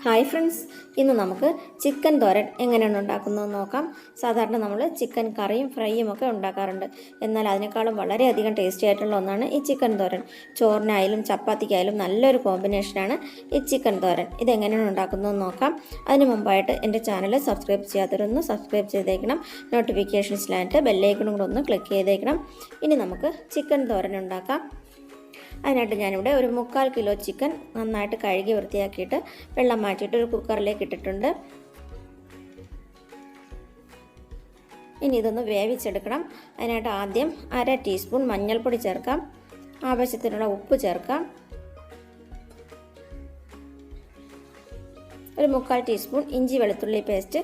Hi friends, ഇന്ന് നമുക്ക് chicken തോരൻ എങ്ങനെയാണ് ഉണ്ടാക്കുന്നതെന്ന് നോക്കാം. സാധാരണ നമ്മൾ ചിക്കൻ കറിയും ഫ്രൈയും ഒക്കെ ഉണ്ടാക്കാറുണ്ട്. എന്നാൽ അതിനേക്കാളും വളരെയധികം ടേസ്റ്റി ആയിട്ടുള്ള ഒന്നാണ് ഈ ചിക്കൻ തോരൻ. ചോറിനായാലും ചപ്പാത്തിക്കായാലും നല്ലൊരു കോമ്പിനേഷനാണ് ഈ ചിക്കൻ തോരൻ. ഇതെങ്ങനെയാണ് ഉണ്ടാക്കുന്നതെന്ന് നോക്കാം. അതിന് മുമ്പായിട്ട് എൻ്റെ ചാനൽ സബ്സ്ക്രൈബ് ചെയ്യാത്തവരൊന്ന് സബ്സ്ക്രൈബ് ചെയ്തേക്കണം. നോട്ടിഫിക്കേഷൻസിലായിട്ട് ബെല്ലൈക്കണും കൂടെ ഒന്ന് ക്ലിക്ക് ചെയ്തേക്കണം. ഇനി നമുക്ക് ചിക്കൻ തോരൻ ഉണ്ടാക്കാം. അതിനായിട്ട് ഞാനിവിടെ ഒരു 3/4 കിലോ ചിക്കൻ നന്നായിട്ട് കഴുകി വൃത്തിയാക്കിയിട്ട് വെള്ളം മാറ്റിയിട്ട് ഒരു കുക്കറിലേക്ക് ഇട്ടിട്ടുണ്ട്. ഇനി ഇതൊന്ന് വേവിച്ചെടുക്കണം. അതിനായിട്ട് ആദ്യം 1/2 ടീസ്പൂൺ മഞ്ഞൾപ്പൊടി ചേർക്കാം. ആവശ്യത്തിനുള്ള ഉപ്പ് ചേർക്കാം. ഒരു 3/4 ടീസ്പൂൺ ഇഞ്ചി വെളുത്തുള്ളി പേസ്റ്റ്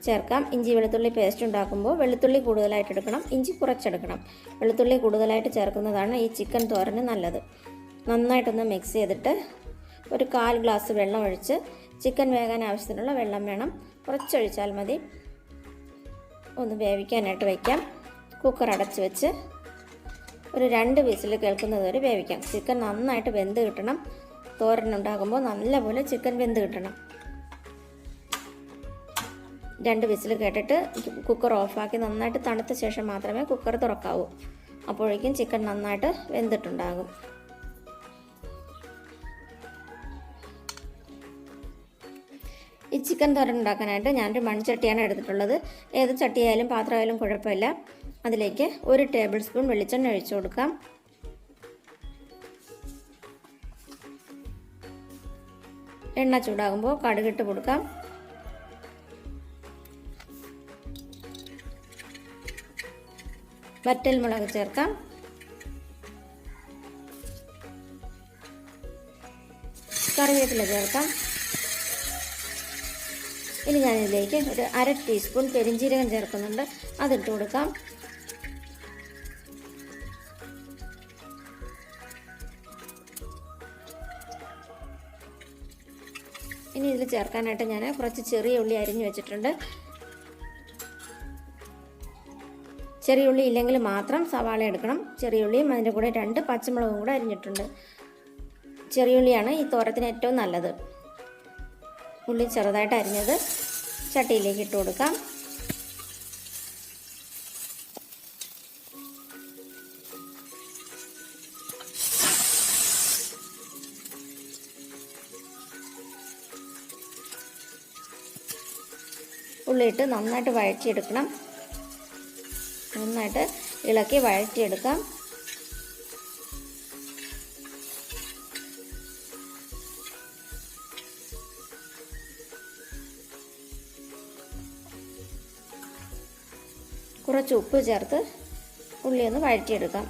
ചേർക്കാം. ഇഞ്ചി വെളുത്തുള്ളി പേസ്റ്റ് ഉണ്ടാക്കുമ്പോൾ വെളുത്തുള്ളി കൂടുതലായിട്ട് എടുക്കണം, ഇഞ്ചി കുറച്ചെടുക്കണം. വെളുത്തുള്ളി കൂടുതലായിട്ട് ചേർക്കുന്നതാണ് ഈ ചിക്കൻ തോരന് നല്ലത്. നന്നായിട്ടൊന്ന് മിക്സ് ചെയ്തിട്ട് ഒരു 1/4 ഗ്ലാസ് വെള്ളം ഒഴിച്ച്, ചിക്കൻ വേകാൻ ആവശ്യത്തിനുള്ള വെള്ളം വേണം, കുറച്ചൊഴിച്ചാൽ മതി. ഒന്ന് വേവിക്കാനായിട്ട് വയ്ക്കാം. കുക്കർ അടച്ച് വെച്ച് ഒരു 2 വിസിൽ കേൾക്കുന്നത് വരെ വേവിക്കാം. ചിക്കൻ നന്നായിട്ട് വെന്ത് കിട്ടണം. തോരൻ ഉണ്ടാകുമ്പോൾ നല്ലപോലെ ചിക്കൻ വെന്ത് കിട്ടണം. 2 വിസിൽ കേട്ടിട്ട് കുക്കർ ഓഫാക്കി നന്നായിട്ട് തണുത്ത ശേഷം മാത്രമേ കുക്കർ തുറക്കാവൂ. അപ്പോഴേക്കും ചിക്കൻ നന്നായിട്ട് വെന്തിട്ടുണ്ടാകും. ഈ ചിക്കൻ തോരൻ ഉണ്ടാക്കാനായിട്ട് ഞാനൊരു മൺചട്ടിയാണ് എടുത്തിട്ടുള്ളത്. ഏത് ചട്ടിയായാലും പാത്രമായാലും കുഴപ്പമില്ല. അതിലേക്ക് 1 ടേബിൾ സ്പൂൺ വെളിച്ചെണ്ണ ഒഴിച്ചു കൊടുക്കാം. എണ്ണ ചൂടാകുമ്പോൾ കടുകിട്ട് കൊടുക്കാം. വറ്റൽ മുളക് ചേർക്കാം. കറിവേപ്പില ചേർക്കാം. ഇനി ഞാനിതിലേക്ക് ഒരു 1/2 ടീസ്പൂൺ പെരിഞ്ജീരകം ചേർക്കുന്നുണ്ട്. അതിട്ട് കൊടുക്കാം. ഇനി ഇതിൽ ചേർക്കാനായിട്ട് ഞാൻ കുറച്ച് ചെറിയ ഉള്ളി അരിഞ്ഞു വെച്ചിട്ടുണ്ട്. ചെറിയ ഉള്ളി ഇല്ലെങ്കിൽ മാത്രം സവാള എടുക്കണം. ചെറിയ ഉള്ളിയും അതിൻ്റെ കൂടെ 2 പച്ചമുളകും കൂടെ അരിഞ്ഞിട്ടുണ്ട്. ചെറിയ ഉള്ളിയാണ് ഈ തോരത്തിന് ഏറ്റവും നല്ലത്. ഉള്ളി ചെറുതായിട്ട് അരിഞ്ഞത് ചട്ടിയിലേക്ക് ഇട്ട് കൊടുക്കാം. ഉള്ളിയിട്ട് നന്നായിട്ട് വഴറ്റിയെടുക്കണം. നന്നായിട്ട് ഇളക്കി വഴറ്റിയെടുക്കാം. കുറച്ച് ഉപ്പ് ചേർത്ത് ഉള്ളി ഒന്ന് വഴറ്റിയെടുക്കാം.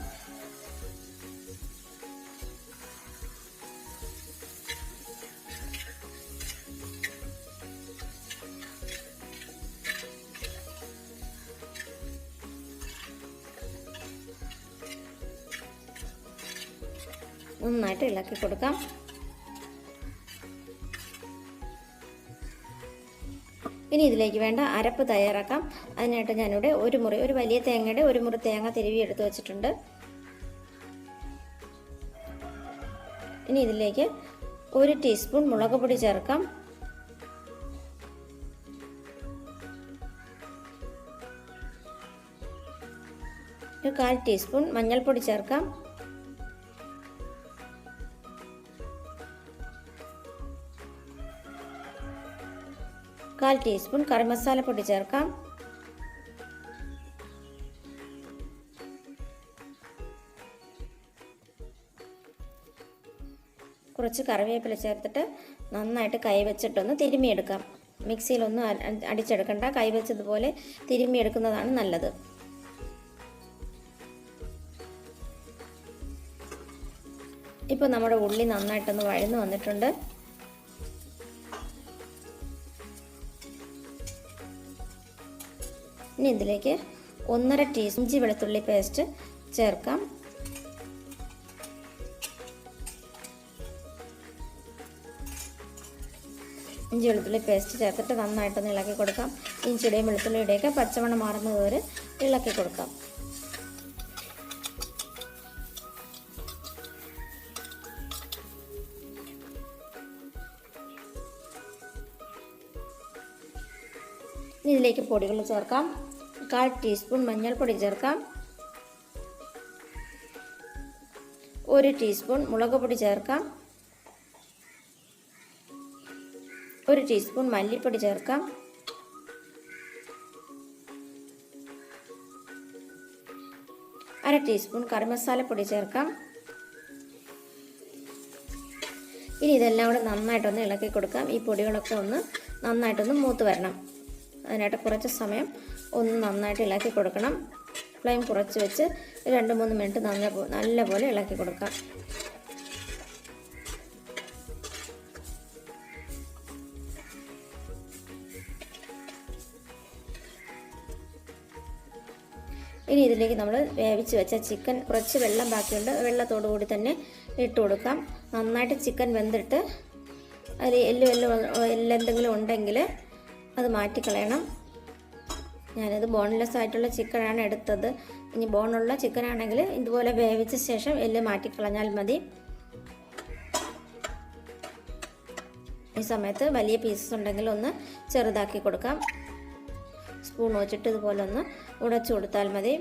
നന്നായിട്ട് ഇളക്കി കൊടുക്കാം. ഇനി ഇതിലേക്ക് വേണ്ട അരപ്പ് തയ്യാറാക്കാം. അതിനായിട്ട് ഞാനിവിടെ ഒരു വലിയ തേങ്ങയുടെ 1 മുറി തേങ്ങ തിരുവി എടുത്ത് വെച്ചിട്ടുണ്ട്. ഇനി ഇതിലേക്ക് 1 ടീസ്പൂൺ മുളക് പൊടി ചേർക്കാം. ഒരു 1/4 ടീസ്പൂൺ മഞ്ഞൾപ്പൊടി ചേർക്കാം. കാൽ ടീസ്പൂൺ കറി മസാലപ്പൊടി ചേർക്കാം. കുറച്ച് കറിവേപ്പില ചേർത്തിട്ട് നന്നായിട്ട് കൈവച്ചിട്ടൊന്ന് തിരുമ്മിയെടുക്കാം. മിക്സിയിലൊന്നും അടിച്ചെടുക്കണ്ട, കൈവച്ചതുപോലെ തിരുമ്മിയെടുക്കുന്നതാണ് നല്ലത്. ഇപ്പോൾ നമ്മുടെ ഉള്ളി നന്നായിട്ടൊന്ന് വഴന്നു വന്നിട്ടുണ്ട്. ഇനി ഇതിലേക്ക് 1/2 ടീസ്പൂൺ ഇഞ്ചി വെളുത്തുള്ളി പേസ്റ്റ് ചേർക്കാം. ഇഞ്ചി വെളുത്തുള്ളി പേസ്റ്റ് ചേർത്തിട്ട് നന്നായിട്ടൊന്ന് ഇളക്കി കൊടുക്കാം. ഇഞ്ചിയുടെയും വെളുത്തുള്ളിയുടെയൊക്കെ പച്ചമണം മാറുന്നത് വരെ ഇളക്കി കൊടുക്കാം. ഇതിലേക്ക് പൊടികൾ ചേർക്കാം. 1/4 ടീസ്പൂൺ മഞ്ഞൾപ്പൊടി ചേർക്കാം. 1 ടീസ്പൂൺ മുളക് പൊടി ചേർക്കാം. 1 ടീസ്പൂൺ മല്ലിപ്പൊടി ചേർക്കാം. 1/2 ടീസ്പൂൺ കറി മസാലപ്പൊടി ചേർക്കാം. ഇനി ഇതെല്ലാം കൂടെ നന്നായിട്ടൊന്ന് ഇളക്കി കൊടുക്കാം. ഈ പൊടികളൊക്കെ ഒന്ന് നന്നായിട്ടൊന്ന് മൂത്ത് വരണം. അതിനായിട്ട് കുറച്ച് സമയം ഒന്ന് നന്നായിട്ട് ഇളക്കി കൊടുക്കണം. ഫ്ലെയിം കുറച്ച് വെച്ച് 2-3 മിനിറ്റ് നല്ലപോലെ ഇളക്കി കൊടുക്കാം. ഇനി ഇതിലേക്ക് നമ്മൾ വേവിച്ച് വെച്ച ചിക്കൻ, കുറച്ച് വെള്ളം ബാക്കിയുണ്ട്, വെള്ളത്തോടു കൂടി തന്നെ ഇട്ട് കൊടുക്കാം. നന്നായിട്ട് ചിക്കൻ വെന്തിട്ട് അതിൽ എല്ലെന്തെങ്കിലും ഉണ്ടെങ്കിൽ അത് മാറ്റിക്കളയണം. ഞാനിത് ബോൺലെസ് ആയിട്ടുള്ള ചിക്കനാണ് എടുത്തത്. ഇനി ബോണുള്ള ചിക്കനാണെങ്കിൽ ഇതുപോലെ വേവിച്ച ശേഷം എല്ല് മാറ്റിക്കളഞ്ഞാൽ മതി. ഈ സമയത്ത് വലിയ പീസസ് ഉണ്ടെങ്കിൽ ഒന്ന് ചെറുതാക്കി കൊടുക്കാം. സ്പൂൺ വെച്ചിട്ട് ഇതുപോലെ ഒന്ന് ഉടച്ചു കൊടുത്താൽ മതി.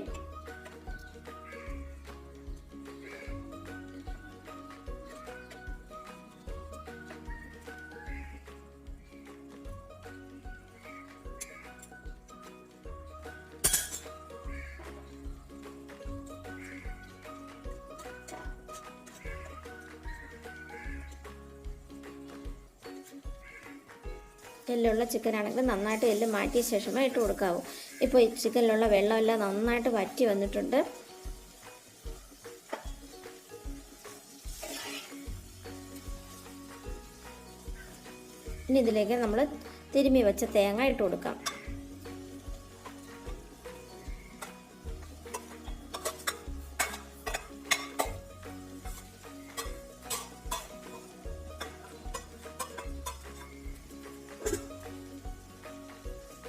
എല്ലുള്ള ചിക്കനാണെങ്കിൽ നന്നായിട്ട് എല്ല് മാറ്റിയ ശേഷമേ ഇട്ട് കൊടുക്കാവൂ. ഇപ്പോൾ ഈ ചിക്കനിലുള്ള വെള്ളമെല്ലാം നന്നായിട്ട് വറ്റി വന്നിട്ടുണ്ട്. ഇനി ഇതിലേക്ക് നമ്മൾ തിരുമ്മി വെച്ച തേങ്ങ ഇട്ട് കൊടുക്കാം.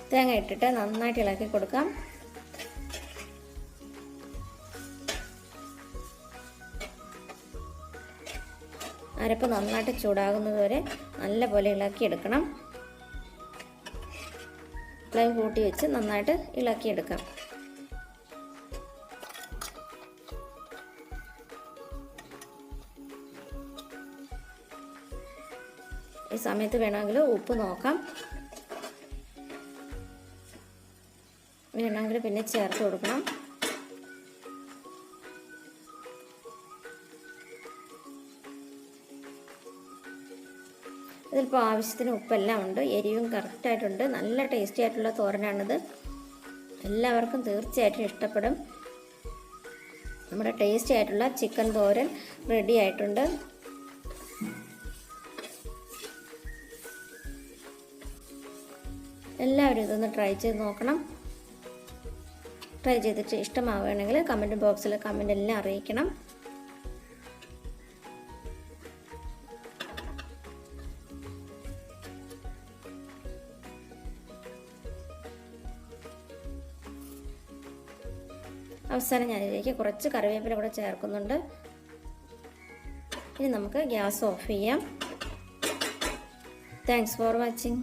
തേങ്ങ ഇട്ടിട്ട് നന്നായിട്ട് ഇളക്കി കൊടുക്കാം. അരപ്പ് നന്നായിട്ട് ചൂടാകുന്നതുവരെ നല്ലപോലെ ഇളക്കിയെടുക്കണം. ഫ്ലെയിം കൂട്ടി വെച്ച് നന്നായിട്ട് ഇളക്കിയെടുക്കാം. ഈ സമയത്ത് വേണമെങ്കിൽ ഉപ്പ് നോക്കാം. വേണമെങ്കിൽ പിന്നെ ചേർത്ത് കൊടുക്കണം. ഇതിലിപ്പോൾ ആവശ്യത്തിന് ഉപ്പെല്ലാം ഉണ്ട്, എരിവും കറക്റ്റായിട്ടുണ്ട്. നല്ല ടേസ്റ്റി ആയിട്ടുള്ള തോരനാണിത്. എല്ലാവർക്കും തീർച്ചയായിട്ടും ഇഷ്ടപ്പെടും. നമ്മുടെ ടേസ്റ്റി ആയിട്ടുള്ള ചിക്കൻ തോരൻ റെഡി ആയിട്ടുണ്ട്. എല്ലാവരും ഇതൊന്ന് ട്രൈ ചെയ്ത് നോക്കണം. ട്രൈ ചെയ്തിട്ട് ഇഷ്ടമാവുകയാണെങ്കിൽ കമൻറ്റ് ബോക്സിൽ കമൻ്റ് എല്ലാം അറിയിക്കണം. അവസാനം ഞാനിതിലേക്ക് കുറച്ച് കറിവേപ്പില കൂടെ ചേർക്കുന്നുണ്ട്. ഇനി നമുക്ക് ഗ്യാസ് ഓഫ് ചെയ്യാം. Thanks for watching.